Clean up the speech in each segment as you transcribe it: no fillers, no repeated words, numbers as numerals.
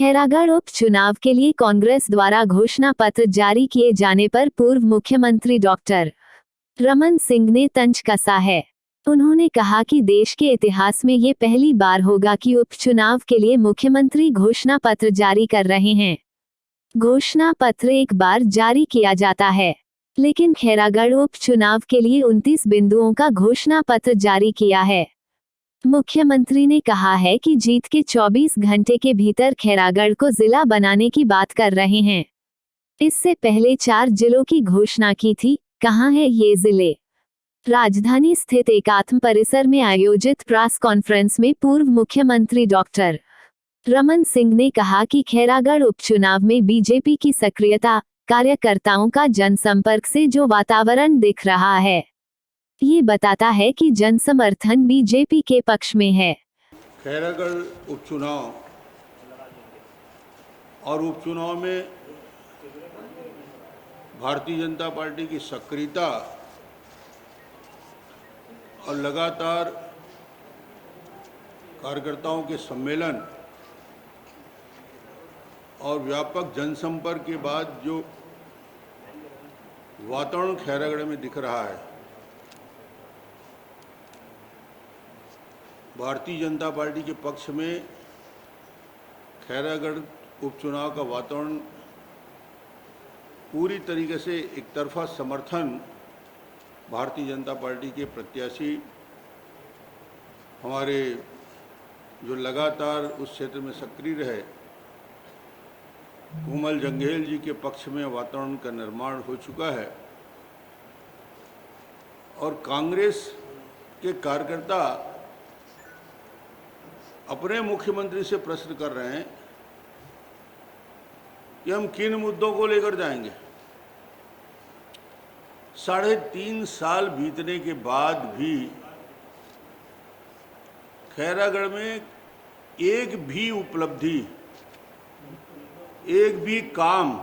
खैरागढ़ उपचुनाव के लिए कांग्रेस द्वारा घोषणा पत्र जारी किए जाने पर पूर्व मुख्यमंत्री डॉक्टर रमन सिंह ने तंज कसा है। उन्होंने कहा कि देश के इतिहास में ये पहली बार होगा कि उपचुनाव के लिए मुख्यमंत्री घोषणा पत्र जारी कर रहे हैं। घोषणा पत्र एक बार जारी किया जाता है, लेकिन खैरागढ़ उपचुनाव के लिए 29 बिंदुओं का घोषणा पत्र जारी किया है। मुख्यमंत्री ने कहा है कि जीत के 24 घंटे के भीतर खैरागढ़ को जिला बनाने की बात कर रहे हैं। इससे पहले 4 जिलों की घोषणा की थी। कहां है ये जिले? राजधानी स्थित एकात्म परिसर में आयोजित प्रेस कॉन्फ्रेंस में पूर्व मुख्यमंत्री डॉक्टर रमन सिंह ने कहा कि खैरागढ़ उपचुनाव में बीजेपी की सक्रियता, कार्यकर्ताओं का जनसंपर्क से जो वातावरण दिख रहा है, ये बताता है कि जनसमर्थन बीजेपी के पक्ष में है। खैरागढ़ उपचुनाव और उपचुनाव में भारतीय जनता पार्टी की सक्रियता और लगातार कार्यकर्ताओं के सम्मेलन और व्यापक जनसंपर्क के बाद जो वातावरण खैरागढ़ में दिख रहा है, भारतीय जनता पार्टी के पक्ष में खैरागढ़ उपचुनाव का वातावरण पूरी तरीके से एक तरफा समर्थन भारतीय जनता पार्टी के प्रत्याशी हमारे जो लगातार उस क्षेत्र में सक्रिय रहे कोमल जंघेल जी के पक्ष में वातावरण का निर्माण हो चुका है। और कांग्रेस के कार्यकर्ता अपने मुख्यमंत्री से प्रश्न कर रहे हैं कि हम किन मुद्दों को लेकर जाएंगे। 3.5 साल बीतने के बाद भी खैरागढ़ में एक भी उपलब्धि, एक भी काम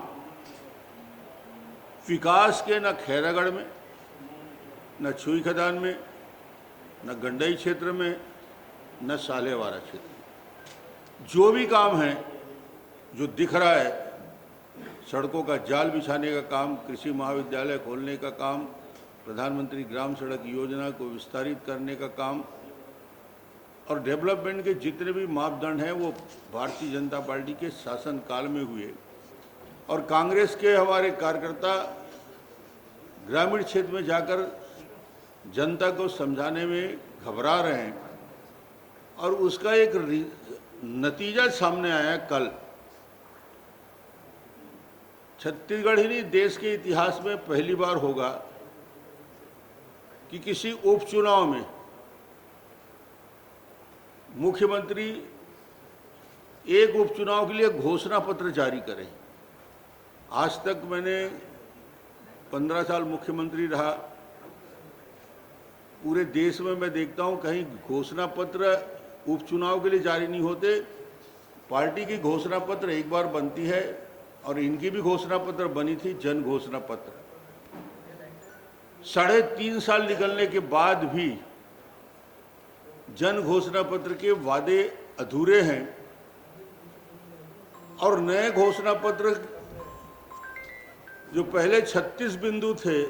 विकास के न खैरागढ़ में, न छुई खदान में, न गंडई क्षेत्र में, न सालेवाड़ा क्षेत्र में। जो भी काम है, जो दिख रहा है, सड़कों का जाल बिछाने का काम, कृषि महाविद्यालय खोलने का काम, प्रधानमंत्री ग्राम सड़क योजना को विस्तारित करने का काम और डेवलपमेंट के जितने भी मापदंड हैं वो भारतीय जनता पार्टी के शासनकाल में हुए। और कांग्रेस के हमारे कार्यकर्ता ग्रामीण क्षेत्र में जाकर जनता को समझाने में घबरा रहे हैं और उसका एक नतीजा सामने आया कल। छत्तीसगढ़ ही नहीं, देश के इतिहास में पहली बार होगा कि किसी उपचुनाव में मुख्यमंत्री एक उपचुनाव के लिए घोषणा पत्र जारी करें। आज तक मैंने 15 साल मुख्यमंत्री रहा, पूरे देश में मैं देखता हूं कहीं घोषणा पत्र उपचुनाव के लिए जारी नहीं होते। पार्टी की घोषणा पत्र एक बार बनती है और इनकी भी घोषणा पत्र बनी थी, जन घोषणा पत्र। 3.5 साल निकलने के बाद भी जन घोषणा पत्र के वादे अधूरे हैं और नए घोषणा पत्र जो पहले 36 बिंदु थे,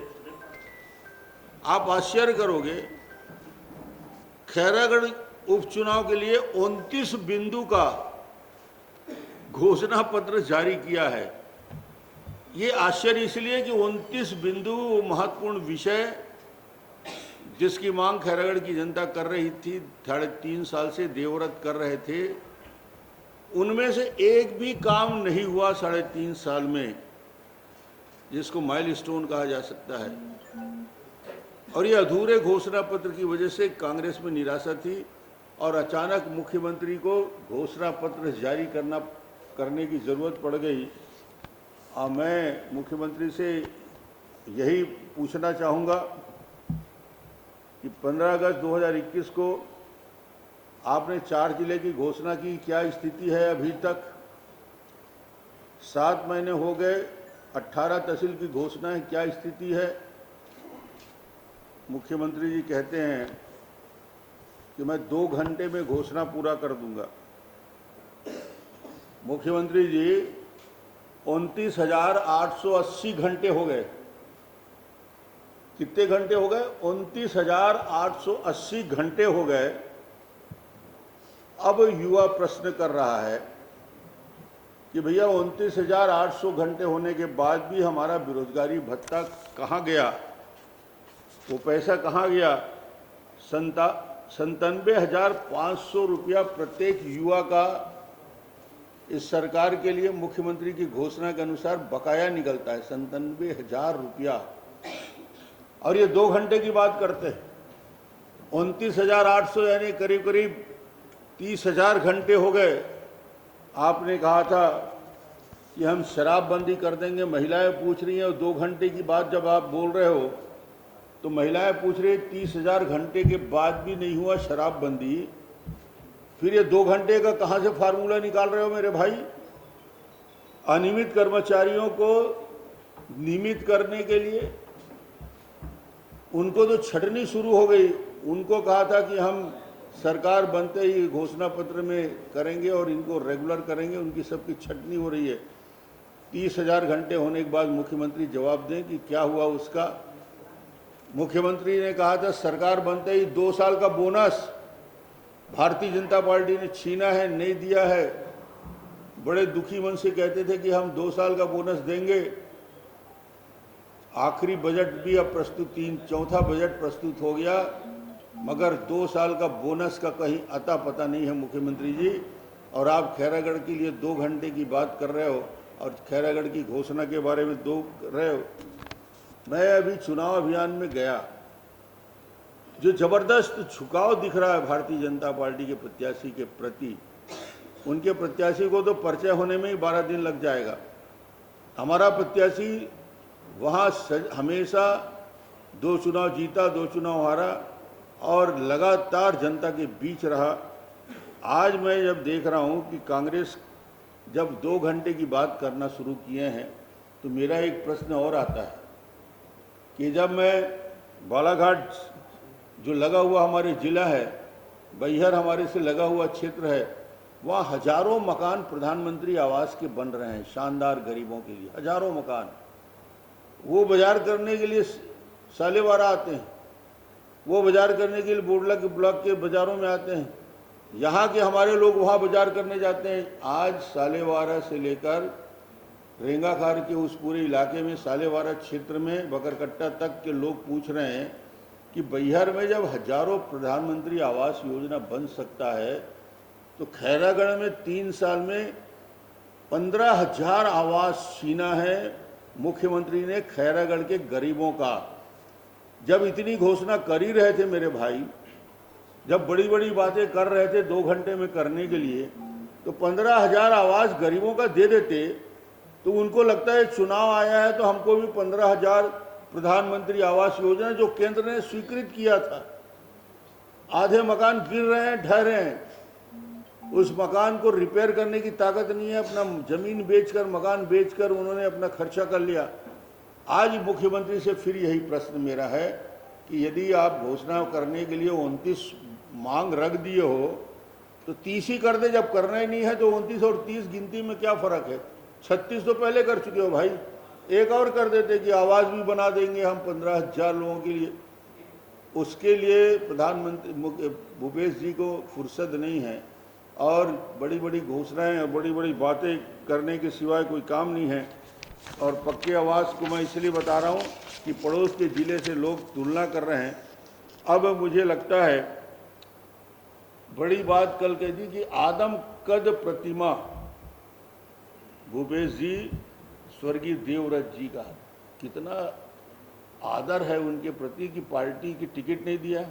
आप आश्चर्य करोगे, खैरागढ़ उपचुनाव के लिए 29 बिंदु का घोषणा पत्र जारी किया है। ये आश्चर्य इसलिए कि 29 बिंदु महत्वपूर्ण विषय जिसकी मांग खैरागढ़ की जनता कर रही थी, 3.5 साल से देवव्रत कर रहे थे, उनमें से एक भी काम नहीं हुआ 3.5 साल में, जिसको माइलस्टोन कहा जा सकता है। और ये अधूरे घोषणा पत्र की वजह से कांग्रेस में निराशा थी और अचानक मुख्यमंत्री को घोषणा पत्र जारी करने की जरूरत पड़ गई। मैं मुख्यमंत्री से यही पूछना चाहूँगा कि 15 अगस्त 2021 को आपने 4 जिले की घोषणा की, क्या स्थिति है अभी तक? 7 महीने हो गए, 18 तहसील की घोषणा है, क्या स्थिति है? मुख्यमंत्री जी कहते हैं कि मैं 2 घंटे में घोषणा पूरा कर दूंगा। मुख्यमंत्री जी 29,880 घंटे हो गए। कितने घंटे हो गए? 29,880 घंटे हो गए। अब युवा प्रश्न कर रहा है कि भैया 29,800 घंटे होने के बाद भी हमारा बेरोजगारी भत्ता कहाँ गया, वो पैसा कहाँ गया? 97,500 रुपया प्रत्येक युवा का इस सरकार के लिए मुख्यमंत्री की घोषणा के अनुसार बकाया निकलता है, 97,000 रुपया। और ये 2 घंटे की बात करते हैं। 29,800 यानी करीब करीब 30,000 घंटे हो गए। आपने कहा था कि हम शराबबंदी कर देंगे, महिलाएं पूछ रही हैं, और 2 घंटे की बात जब आप बोल रहे हो तो महिलाएं पूछ रही 30,000 घंटे के बाद भी नहीं हुआ शराबबंदी। फिर ये 2 घंटे का कहाँ से फार्मूला निकाल रहे हो मेरे भाई? अनियमित कर्मचारियों को नियमित करने के लिए उनको तो छटनी शुरू हो गई। उनको कहा था कि हम सरकार बनते ही घोषणा पत्र में करेंगे और इनको रेगुलर करेंगे, उनकी सबकी छटनी हो रही है। 30,000 घंटे होने के बाद मुख्यमंत्री जवाब दें कि क्या हुआ उसका। मुख्यमंत्री ने कहा था सरकार बनते ही 2 साल का बोनस भारतीय जनता पार्टी ने छीना है, नहीं दिया है। बड़े दुखी मन से कहते थे कि हम 2 साल का बोनस देंगे। आखिरी बजट भी अब प्रस्तुत, चौथा बजट प्रस्तुत हो गया, मगर 2 साल का बोनस का कहीं अता पता नहीं है मुख्यमंत्री जी। और आप खैरागढ़ के लिए 2 घंटे की बात कर रहे हो और खैरागढ़ की घोषणा के बारे में 2 कर रहे हो। मैं अभी चुनाव अभियान में गया, जो जबरदस्त झुकाव दिख रहा है भारतीय जनता पार्टी के प्रत्याशी के प्रति। उनके प्रत्याशी को तो परिचय होने में ही 12 दिन लग जाएगा। हमारा प्रत्याशी वहाँ हमेशा 2 चुनाव जीता, 2 चुनाव हारा और लगातार जनता के बीच रहा। आज मैं जब देख रहा हूँ कि कांग्रेस जब 2 घंटे की बात करना शुरू किए हैं, तो मेरा एक प्रश्न और आता है कि जब मैं बालाघाट जो लगा हुआ हमारे ज़िला है, बैहर हमारे से लगा हुआ क्षेत्र है, वहाँ हजारों मकान प्रधानमंत्री आवास के बन रहे हैं, शानदार गरीबों के लिए हजारों मकान। वो बाजार करने के लिए सालेवारा आते हैं, वो बाजार करने के लिए बोडला के ब्लॉक के बाज़ारों में आते हैं। यहाँ के हमारे लोग वहाँ बाजार करने जाते हैं। आज सालेवारा से लेकर रेंगाखार के उस पूरे इलाके में, सालेवारा क्षेत्र में बकरकट्टा तक के लोग पूछ रहे हैं कि बैहर में जब हजारों प्रधानमंत्री आवास योजना बन सकता है, तो खैरागढ़ में 3 साल में 15,000 आवास छीना है मुख्यमंत्री ने खैरागढ़ के गरीबों का। जब इतनी घोषणा कर ही रहे थे मेरे भाई, जब बड़ी बड़ी बातें कर रहे थे 2 घंटे में करने के लिए, तो 15,000 आवास गरीबों का दे देते। तो उनको लगता है चुनाव आया है तो हमको भी 15,000 प्रधानमंत्री आवास योजना जो केंद्र ने स्वीकृत किया था। आधे मकान गिर रहे हैं, ढह रहे हैं, उस मकान को रिपेयर करने की ताकत नहीं है। अपना जमीन बेचकर, मकान बेचकर उन्होंने अपना खर्चा कर लिया। आज मुख्यमंत्री से फिर यही प्रश्न मेरा है कि यदि आप घोषणा करने के लिए 29 मांग रख दिए हो तो 30 ही कर दे। जब करना ही नहीं है तो 29 और 30 गिनती में क्या फ़र्क है? 36 तो पहले कर चुके हो भाई, एक और कर देते कि आवाज़ भी बना देंगे हम 15,000 लोगों के लिए। उसके लिए प्रधानमंत्री भूपेश जी को फुर्सत नहीं है और बड़ी बड़ी घोषणाएं और बड़ी बड़ी बातें करने के सिवाय कोई काम नहीं है। और पक्के आवास को मैं इसलिए बता रहा हूँ कि पड़ोस के ज़िले से लोग तुलना कर रहे हैं। अब मुझे लगता है बड़ी बात कल कह दी कि आदम कद प्रतिमा भूपेश जी स्वर्गीय देवव्रत जी का कितना आदर है उनके प्रति कि पार्टी की टिकट नहीं दिया,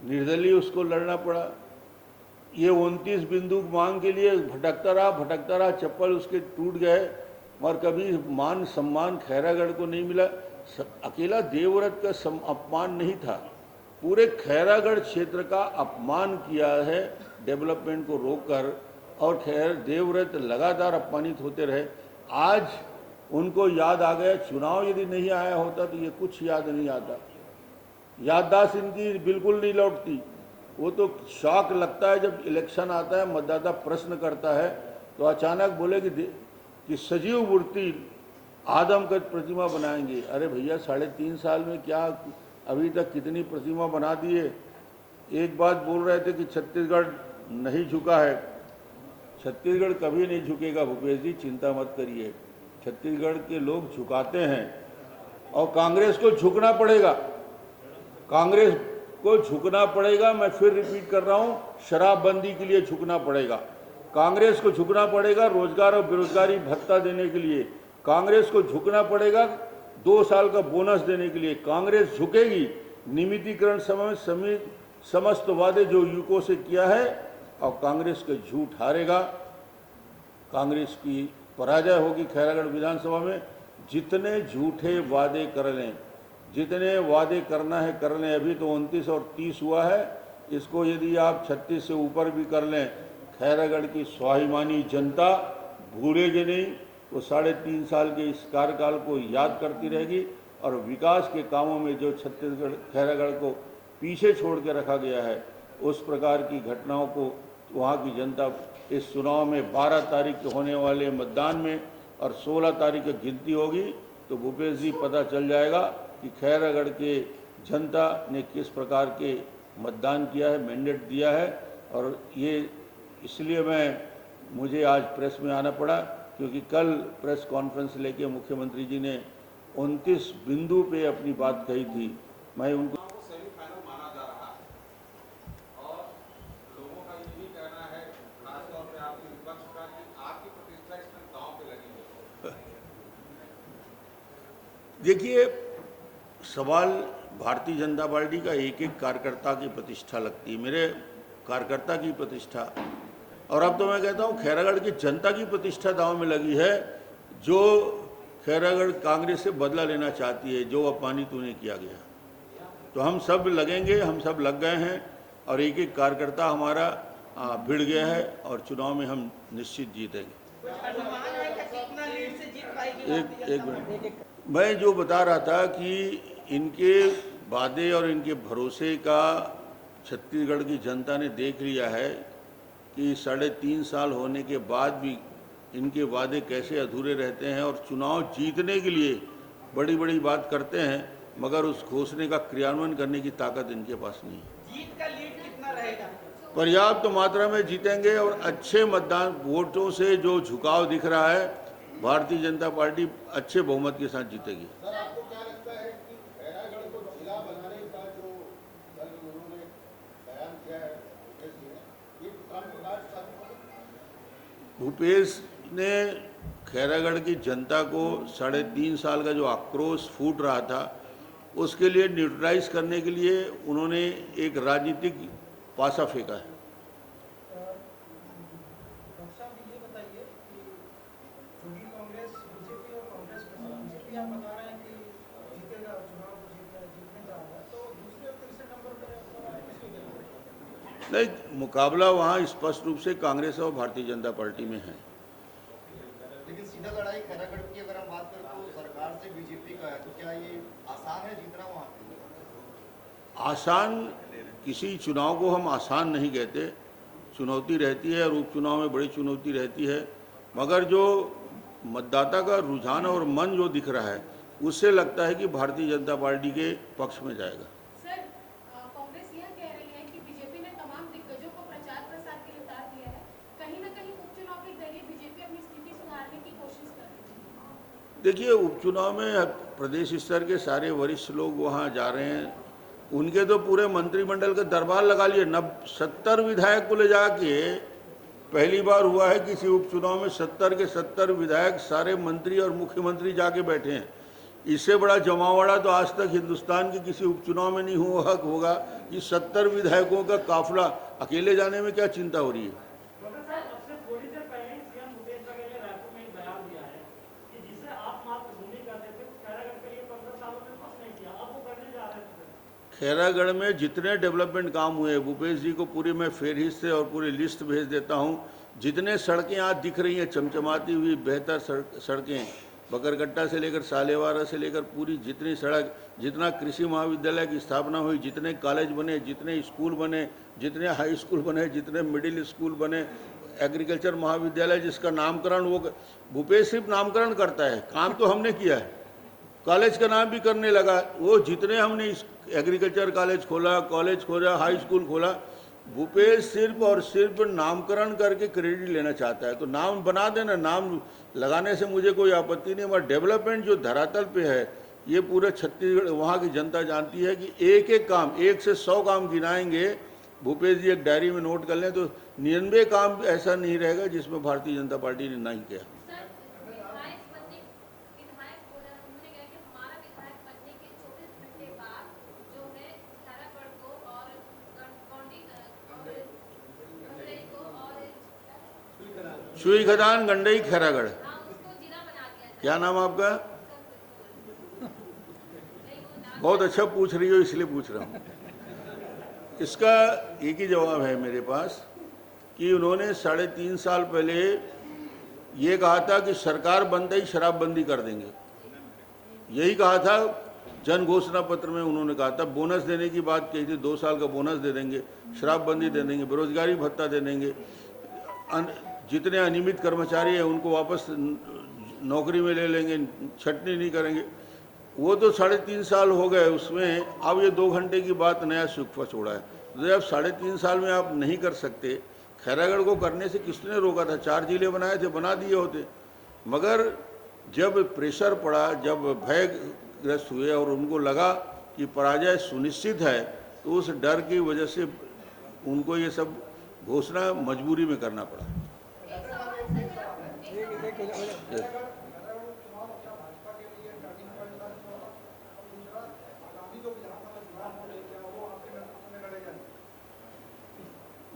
निर्दलीय उसको लड़ना पड़ा। ये 29 बिंदु मांग के लिए भटकता रहा, चप्पल उसके टूट गए और कभी मान सम्मान खैरागढ़ को नहीं मिला। अकेला देवव्रत का अपमान नहीं था, पूरे खैरागढ़ क्षेत्र का अपमान किया है डेवलपमेंट को रोककर। और खैर देवव्रत लगातार अपमानित होते रहे। आज उनको याद आ गया। चुनाव यदि नहीं आया होता तो ये कुछ याद नहीं आता, याददाश्त इनकी बिल्कुल नहीं लौटती। वो तो शौक लगता है जब इलेक्शन आता है, मतदाता प्रश्न करता है तो अचानक बोले कि सजीव मूर्ति आदमकद प्रतिमा बनाएंगे। अरे भैया 3.5 साल में क्या अभी तक कितनी प्रतिमा बना दिए। एक बात बोल रहे थे कि छत्तीसगढ़ नहीं झुका है। छत्तीसगढ़ कभी नहीं झुकेगा भूपेश जी, चिंता मत करिए। छत्तीसगढ़ के लोग झुकाते हैं और कांग्रेस को झुकना पड़ेगा। कांग्रेस को झुकना पड़ेगा। मैं फिर रिपीट कर रहा हूं, शराबबंदी के लिए झुकना पड़ेगा। कांग्रेस को झुकना पड़ेगा रोजगार और बेरोजगारी भत्ता देने के लिए। कांग्रेस को झुकना पड़ेगा 2 साल का बोनस देने के लिए। कांग्रेस झुकेगी नियमितीकरण समय समेत समस्त वादे जो युवकों से किया है, और कांग्रेस का झूठ हारेगा। कांग्रेस की पराजय होगी खैरागढ़ विधानसभा में। जितने झूठे वादे कर लें, जितने वादे करना है कर लें। अभी तो 29 और 30 हुआ है, इसको यदि आप 36 से ऊपर भी कर लें, खैरागढ़ की स्वाभिमानी जनता भूलेगी नहीं। वो 3.5 साल के इस कार्यकाल को याद करती रहेगी और विकास के कामों में जो छत्तीसगढ़ खैरागढ़ को पीछे छोड़ के रखा गया है, उस प्रकार की घटनाओं को वहाँ की जनता इस चुनाव में 12 तारीख को होने वाले मतदान में और 16 तारीख को गिनती होगी, तो भूपेश जी पता चल जाएगा कि खैरागढ़ के जनता ने किस प्रकार के मतदान किया है, मैंडेट दिया है। और ये इसलिए मुझे आज प्रेस में आना पड़ा क्योंकि कल प्रेस कॉन्फ्रेंस लेके मुख्यमंत्री जी ने 29 बिंदु पे अपनी बात कही थी। मैं उनको सेमीफाइनल माना जा रहा है और लोगों का ये भी कहना है, खासतौर पे आपके विपक्ष का, कि आपकी प्रतिष्ठा इसमें दांव पे लगी है। देखिए, सवाल भारतीय जनता पार्टी का एक एक कार्यकर्ता की प्रतिष्ठा लगती है, मेरे कार्यकर्ता की प्रतिष्ठा। और अब तो मैं कहता हूँ खैरागढ़ की जनता की प्रतिष्ठा दांव में लगी है, जो खैरागढ़ कांग्रेस से बदला लेना चाहती है, जो अपमानित उन्हें किया गया। तो हम सब लगेंगे, हम सब लग गए हैं और एक एक कार्यकर्ता हमारा भिड़ गया है और चुनाव में हम निश्चित जीतेंगे। एक मिनट, मैं जो बता रहा था कि इनके वादे और इनके भरोसे का छत्तीसगढ़ की जनता ने देख लिया है कि 3.5 साल होने के बाद भी इनके वादे कैसे अधूरे रहते हैं और चुनाव जीतने के लिए बड़ी बड़ी बात करते हैं, मगर उस घोषणे का क्रियान्वयन करने की ताकत इनके पास नहीं है। जीत का लीड कितना रहेगा? पर्याप्त मात्रा में जीतेंगे और अच्छे मतदान वोटों से जो झुकाव दिख रहा है, भारतीय जनता पार्टी अच्छे बहुमत के साथ जीतेगी। सर, आपको क्या लगता है कि खैरागढ़ को जिला बनाने का जो उन्होंने बयान किया है भूपेश जी ने, ये भूपेश ने खैरागढ़ की जनता को 3.5 साल का जो आक्रोश फूट रहा था, उसके लिए न्यूट्रलाइज करने के लिए उन्होंने एक राजनीतिक पासा फेंका है। आप बता रहे हैं कि जीतेगा, चुनाव को जीतने जा रहा है, तो दूसरे और तीसरे नंबर पर नहीं, मुकाबला वहाँ स्पष्ट रूप से कांग्रेस और भारतीय जनता पार्टी में है। लेकिन सीधा लड़ाई खैरागढ़ की अगर हम बात करें तो सरकार से बीजेपी का है, तो क्या ये आसान है जीतना वहाँ पे? आसान, किसी चुनाव को हम आसान नहीं कहते। चुनौती रहती है और उपचुनाव में बड़ी चुनौती रहती है, मगर जो मतदाता का रुझान और मन जो दिख रहा है, उससे लगता है कि भारतीय जनता पार्टी के पक्ष में जाएगा। सर, कांग्रेस यह कह रही है कि बीजेपी ने तमाम दिग्गजों को प्रचार प्रसार के लिए उतार दिया है। कहीं न कहीं उपचुनाव के जरिए बीजेपी अपनी स्थिति सुधारने की कोशिश कर रही है। देखिए, उपचुनाव में प्रदेश स्तर के सारे वरिष्ठ लोग वहाँ जा रहे हैं। उनके तो पूरे मंत्रिमंडल का दरबार लगा लिए। 70 विधायक को ले जाके, पहली बार हुआ है किसी उपचुनाव में 70 के 70 विधायक, सारे मंत्री और मुख्यमंत्री जाके बैठे हैं। इससे बड़ा जमावड़ा तो आज तक हिंदुस्तान के किसी उपचुनाव में नहीं हुआ होगा कि 70 विधायकों का काफिला अकेले जाने में क्या चिंता हो रही है। खैरागढ़ में जितने डेवलपमेंट काम हुए, भूपेश जी को पूरी मैं फेहरिस्त से और पूरी लिस्ट भेज देता हूँ। जितने सड़कें आज दिख रही हैं चमचमाती हुई बेहतर सड़कें, बकरकट्टा से लेकर सालेवारा से लेकर पूरी जितनी सड़क, जितना कृषि महाविद्यालय की स्थापना हुई, जितने कॉलेज बने, जितने स्कूल बने, जितने हाई स्कूल बने, जितने मिडिल स्कूल बने, एग्रीकल्चर महाविद्यालय जिसका नामकरण वो भूपेश सिर्फ नामकरण करता है, काम तो हमने किया है। कॉलेज का नाम भी करने लगा। वो जितने हमने एग्रीकल्चर कॉलेज खोला, हाई स्कूल खोला, भूपेश सिर्फ और सिर्फ नामकरण करके क्रेडिट लेना चाहता है। तो नाम बना देना, नाम लगाने से मुझे कोई आपत्ति नहीं, मगर डेवलपमेंट जो धरातल पे है ये पूरे छत्तीसगढ़ वहाँ की जनता जानती है कि एक एक काम, 1 से 100 काम गिनाएंगे, भूपेश जी एक डायरी में नोट कर लें तो 99 काम ऐसा नहीं रहेगा जिसमें भारतीय जनता पार्टी ने नहीं किया। सुई खदान, गंडई, खैरागढ़। क्या नाम आपका? बहुत अच्छा पूछ रही हो, इसलिए पूछ रहा हूँ। इसका एक ही जवाब है मेरे पास कि उन्होंने 3.5 साल पहले ये कहा था कि सरकार बनते ही शराबबंदी कर देंगे। यही कहा था, जन घोषणा पत्र में उन्होंने कहा था। बोनस देने की बात कही थी, 2 साल का बोनस दे देंगे, शराबबंदी दे देंगे, बेरोजगारी भत्ता दे देंगे, जितने अनियमित कर्मचारी हैं उनको वापस नौकरी में ले लेंगे, छटनी नहीं करेंगे। वो तो 3.5 साल हो गए, उसमें अब ये 2 घंटे की बात नया सुखफा छोड़ा है। तो जब 3.5 साल में आप नहीं कर सकते, खैरागढ़ को करने से किसने रोका था? 4 जिले बनाए थे, बना दिए होते। मगर जब प्रेशर पड़ा, जब भयग्रस्त हुए और उनको लगा कि पराजय सुनिश्चित है, तो उस डर की वजह से उनको ये सब घोषणा मजबूरी में करना पड़ा।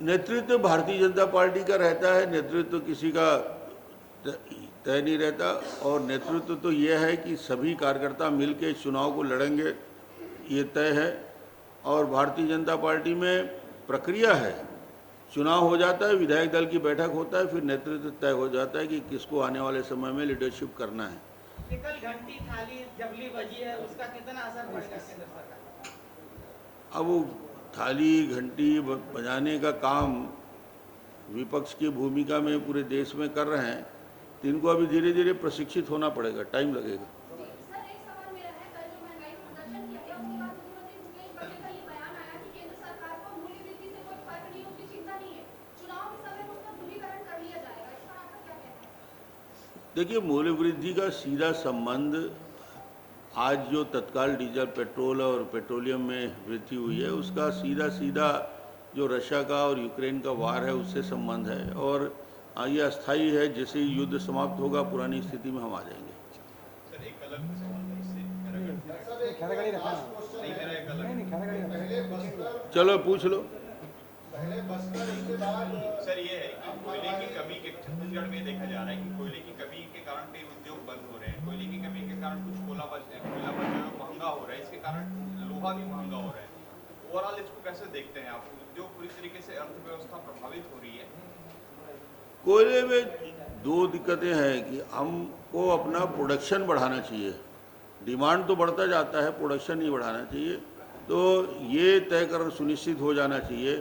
नेतृत्व भारतीय जनता पार्टी का रहता है, नेतृत्व किसी का तय नहीं रहता। और नेतृत्व तो यह है कि सभी कार्यकर्ता मिलकर चुनाव को लड़ेंगे, ये तय है। और भारतीय जनता पार्टी में प्रक्रिया है, चुनाव हो जाता है, विधायक दल की बैठक होता है, फिर नेतृत्व तय हो जाता है कि किसको आने वाले समय में लीडरशिप करना है। घंटी थाली जबली बजी है, उसका कितना असर पड़ेगा केंद्र सरकार? अब वो थाली घंटी बजाने का काम विपक्ष की भूमिका में पूरे देश में कर रहे हैं, तो इनको अभी धीरे धीरे प्रशिक्षित होना पड़ेगा, टाइम लगेगा। सर, एक सवाल मेरा है, कल जो महंगाई प्रदर्शन किया गया उसके बाद मुख्यमंत्री भूपेश बघेल का ये बयान आया कि केंद्र सरकार को मूल्य वृद्धि से कोई फर्क नहीं, उसकी चिंता नहीं है, चुनाव के समय में उसका ध्रुवीकरण कर लिया जाएगा। इस पर आपका क्या कहना है? देखिए, मूल्य वृद्धि का सीधा संबंध आज जो तत्काल डीजल, पेट्रोल और पेट्रोलियम में वृद्धि हुई है, उसका सीधा सीधा जो रशिया का और यूक्रेन का वार है उससे संबंध है। और ये अस्थायी है, जैसे ही युद्ध समाप्त होगा पुरानी स्थिति में हम आ जाएंगे। सर, एक अलग सवाल है इससे। चलो पूछ लो। सर, ये है कि कोयले की कमी के छत्तीसगढ़ में देखा जा रहा है कि कोयले की कमी के कारण कई उद्योग बंद हो रहे हैं। कोयले की कमी के कारण कुछ कोयला महंगा हो रहा है, इसके कारण लोहा भी महंगा हो रहा है। ओवरऑल इसको कैसे देखते हैं आप? उद्योग पूरी तरीके से अर्थव्यवस्था प्रभावित हो रही है। कोयले में 2 दिक्कतें हैं कि हमको अपना प्रोडक्शन बढ़ाना चाहिए। डिमांड तो बढ़ता जाता है, प्रोडक्शन नहीं बढ़ाना चाहिए। तो ये तय कर सुनिश्चित हो जाना चाहिए,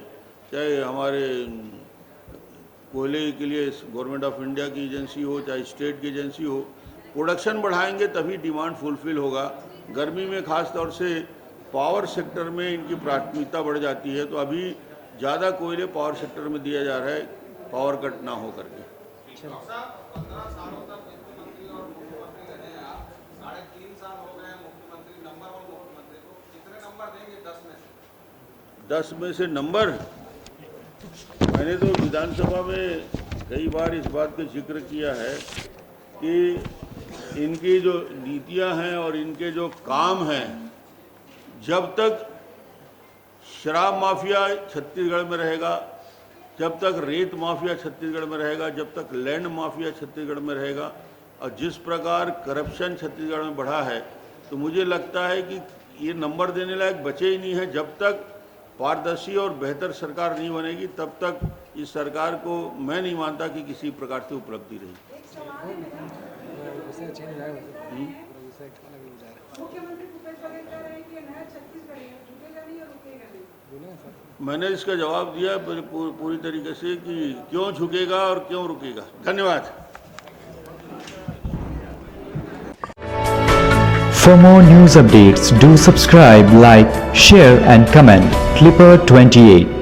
चाहे हमारे कोयले के लिए गवर्नमेंट ऑफ इंडिया की एजेंसी हो, चाहे स्टेट की एजेंसी हो, प्रोडक्शन बढ़ाएंगे तभी डिमांड फुलफिल होगा। गर्मी में खास तौर से पावर सेक्टर में इनकी प्राथमिकता बढ़ जाती है, तो अभी ज़्यादा कोयले पावर सेक्टर में दिया जा रहा है, पावर कट ना हो करके। 15 सालों तक मुख्यमंत्री और मुख्यमंत्री रहे आप, 3.5 साल हो गए मुख्यमंत्री, नंबर 1 मुख्यमंत्री को कितने नंबर देंगे 10 में से? 10 में से नंबर, मैंने तो विधानसभा में कई बार इस बात का जिक्र किया है कि इनकी जो नीतियां हैं और इनके जो काम हैं, जब तक शराब माफिया छत्तीसगढ़ में रहेगा, जब तक रेत माफिया छत्तीसगढ़ में रहेगा, जब तक लैंड माफिया छत्तीसगढ़ में रहेगा, और जिस प्रकार करप्शन छत्तीसगढ़ में बढ़ा है, तो मुझे लगता है कि ये नंबर देने लायक बचे ही नहीं है। जब तक पारदर्शी और बेहतर सरकार नहीं बनेगी, तब तक इस सरकार को मैं नहीं मानता कि किसी प्रकार से उपलब्धि रही। मुख्यमंत्री भूपेश बघेल कह रहे हैं कि नया छत्तीसगढ़ है, झुकेगा नहीं और रुकेगा नहीं। मैंने इसका जवाब दिया पूरी तरीके से कि क्यों झुकेगा और क्यों रुकेगा। धन्यवाद। For more news updates, do subscribe, like, share and comment. Clipper 28.